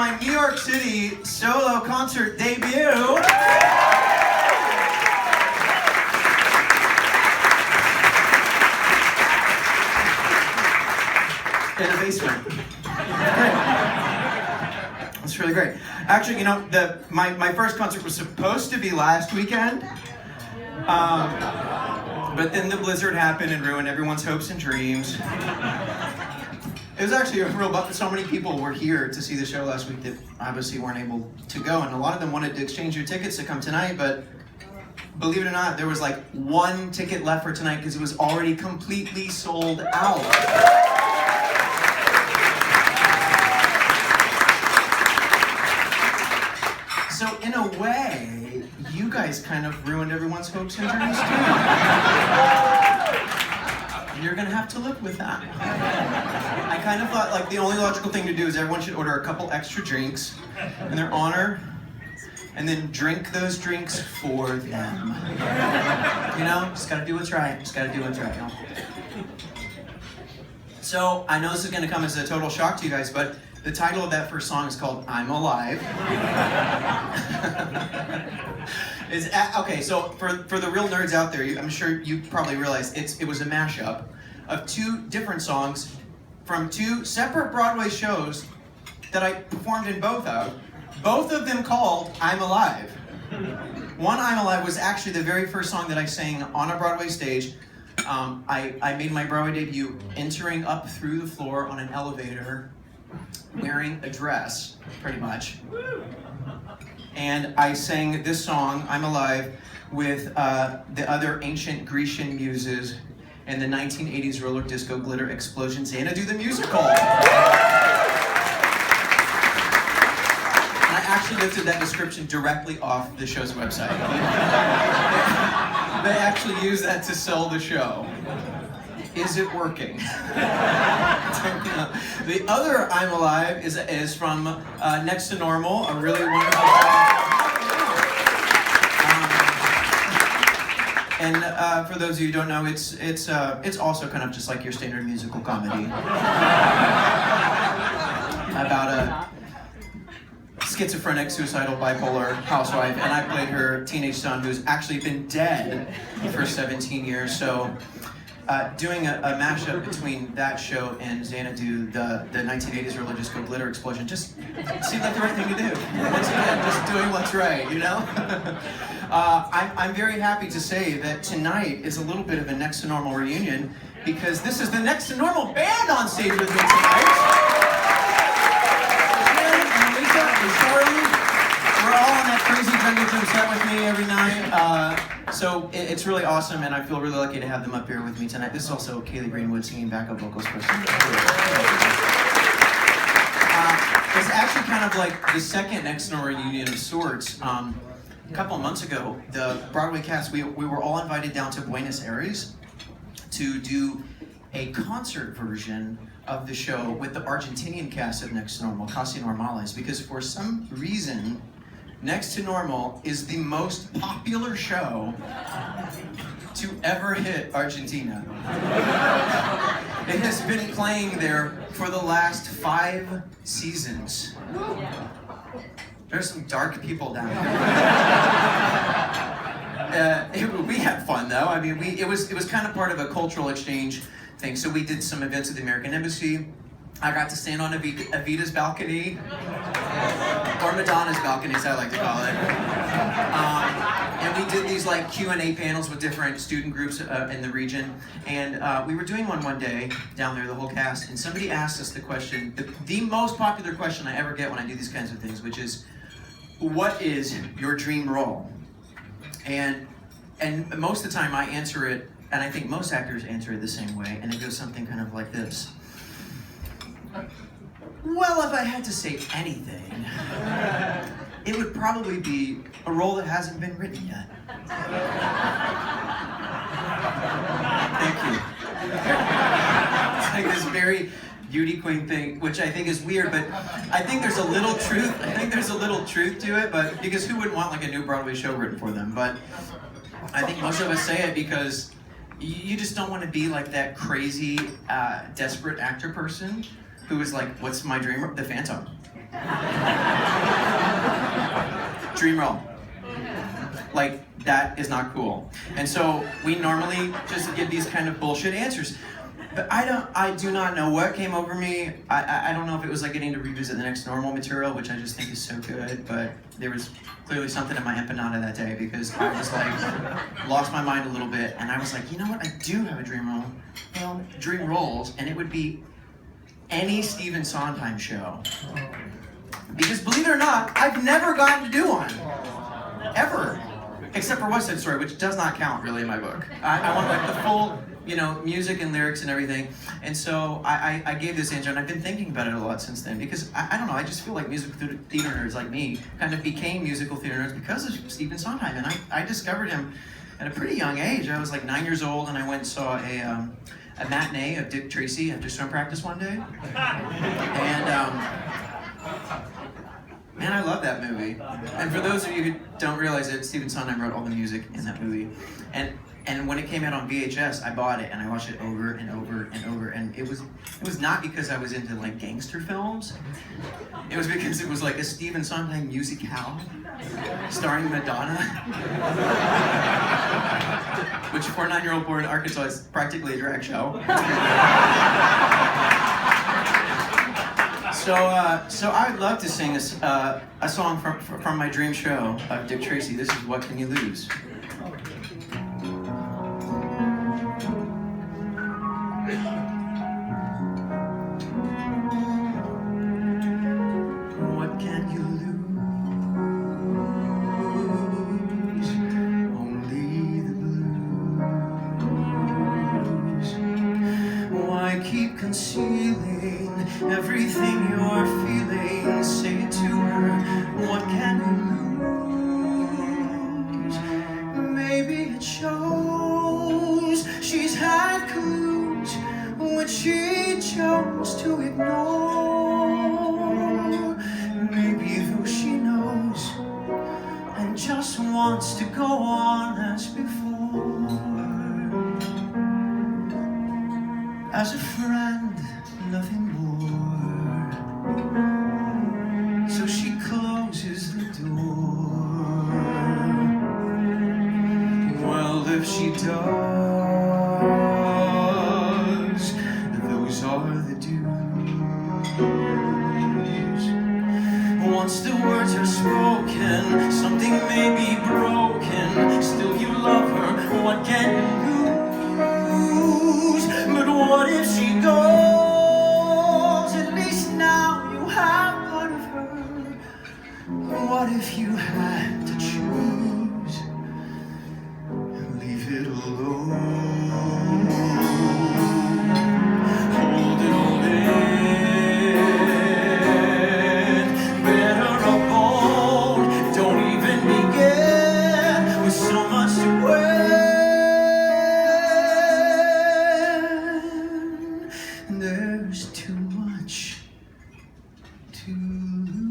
my New York City solo concert debut. In a basement. It's really great. Actually, you know, my first concert was supposed to be last weekend, but then the blizzard happened and ruined everyone's hopes and dreams. It was actually a real bummer. So many people were here to see the show last week that obviously weren't able to go, and a lot of them wanted to exchange their tickets to come tonight, but believe it or not, there was like one ticket left for tonight because it was already completely sold out. So in a way, you guys kind of ruined everyone's hopes and dreams too. You're gonna have to live with that. I kind of thought like the only logical thing to do is everyone should order a couple extra drinks in their honor, and then drink those drinks for them. You know, just gotta do what's right. Just gotta do what's right. You know? So I know this is gonna come as a total shock to you guys, but the title of that first song is called "I'm Alive." Okay, so for the real nerds out there, I'm sure you probably realize it was a mashup of two different songs from two separate Broadway shows that I performed in both of them called "I'm Alive." One, "I'm Alive," was actually the very first song that I sang on a Broadway stage. I made my Broadway debut entering up through the floor on an elevator, wearing a dress, pretty much. And I sang this song, "I'm Alive," with the other ancient Grecian muses and the 1980s roller disco glitter explosion, Xanadu the musical. And I actually lifted that description directly off the show's website. They actually used that to sell the show. Is it working? The other "I'm Alive" is from Next to Normal, a really wonderful song. And for those of you who don't know, it's also kind of just like your standard musical comedy about a schizophrenic, suicidal, bipolar housewife, and I played her teenage son who's actually been dead for 17 years. So doing a mashup between that show and Xanadu, the 1980s roller disco glitter explosion, just seemed like the right thing to do. Once again, just doing what's right, you know? I'm very happy to say that tonight is a little bit of a Next to Normal reunion, because this is the Next to Normal band on stage with me tonight. And Lisa and Charlie, we're all on that crazy jungle gym set with me every night. So it's really awesome, and I feel really lucky to have them up here with me tonight. This is also Kaylee Greenwood singing backup vocals for us. It's actually kind of like the second Next to Normal reunion of sorts. A couple of months ago, the Broadway cast, we were all invited down to Buenos Aires to do a concert version of the show with the Argentinian cast of Next to Normal, Casi Normales, because for some reason, Next to Normal is the most popular show to ever hit Argentina. It has been playing there for the last 5 seasons. There's some dark people down there. We had fun though. I mean, it was kind of part of a cultural exchange thing. So we did some events at the American Embassy. I got to stand on Evita's balcony, or Madonna's balcony, as I like to call it. And we did these like Q&A panels with different student groups in the region. And we were doing one day down there, the whole cast, and somebody asked us the question, the most popular question I ever get when I do these kinds of things, which is, what is your dream role? And most of the time I answer it, and I think most actors answer it the same way, and it goes something kind of like this. Well, if I had to say anything, it would probably be a role that hasn't been written yet. Thank you. It's like this very beauty queen thing, which I think is weird, but I think there's a little truth. I think there's a little truth to it, but because who wouldn't want like a new Broadway show written for them? But I think most of us say it because you just don't want to be like that crazy, desperate actor person who was like, "What's my dream role?" The Phantom. Dream role. Like, that is not cool. And so we normally just give these kind of bullshit answers. But I do not know what came over me. I don't know if it was like getting to revisit the Next Normal material, which I just think is so good, but there was clearly something in my empanada that day because I was like, lost my mind a little bit, and I was like, you know what, I do have a dream role. Well, dream roles, and it would be any Stephen Sondheim show. Because believe it or not, I've never gotten to do one. Ever. Except for West Side Story, which does not count really in my book. I want like the full, music and lyrics and everything. And so I gave this answer, and I've been thinking about it a lot since then because I don't know, I just feel like musical theater nerds like me kind of became musical theater nerds because of Stephen Sondheim. And I discovered him at a pretty young age. I was like 9 years old, and I went and saw a matinee of Dick Tracy after swim practice one day. And man, I love that movie. And for those of you who don't realize it, Stephen Sondheim wrote all the music in that movie. And when it came out on VHS, I bought it and I watched it over and over and over. And it was not because I was into like gangster films. It was because it was like a Stephen Sondheim musicale starring Madonna. Which for a 9-year-old boy in Arkansas is practically a drag show. So I'd love to sing a song from my dream show of Dick Tracy. This is What Can You Lose? What can you lose? Only the blues. Why keep concealing everything you're feeling? Say it to her. What can you lose? Maybe it shows she's had clues which she chose to ignore. Maybe though she knows and just wants to go on as before, as a friend, nothing more. So she closes the door. Well, if she does, those are the dues. Once the words are spoken, something may be broken. Still you love her, what can you lose? But what if she goes? At least now you have part of her. What if you had to choose? Leave it alone. Hold it all in. Better a bone. Don't even begin with so much to win. There's too much to lose.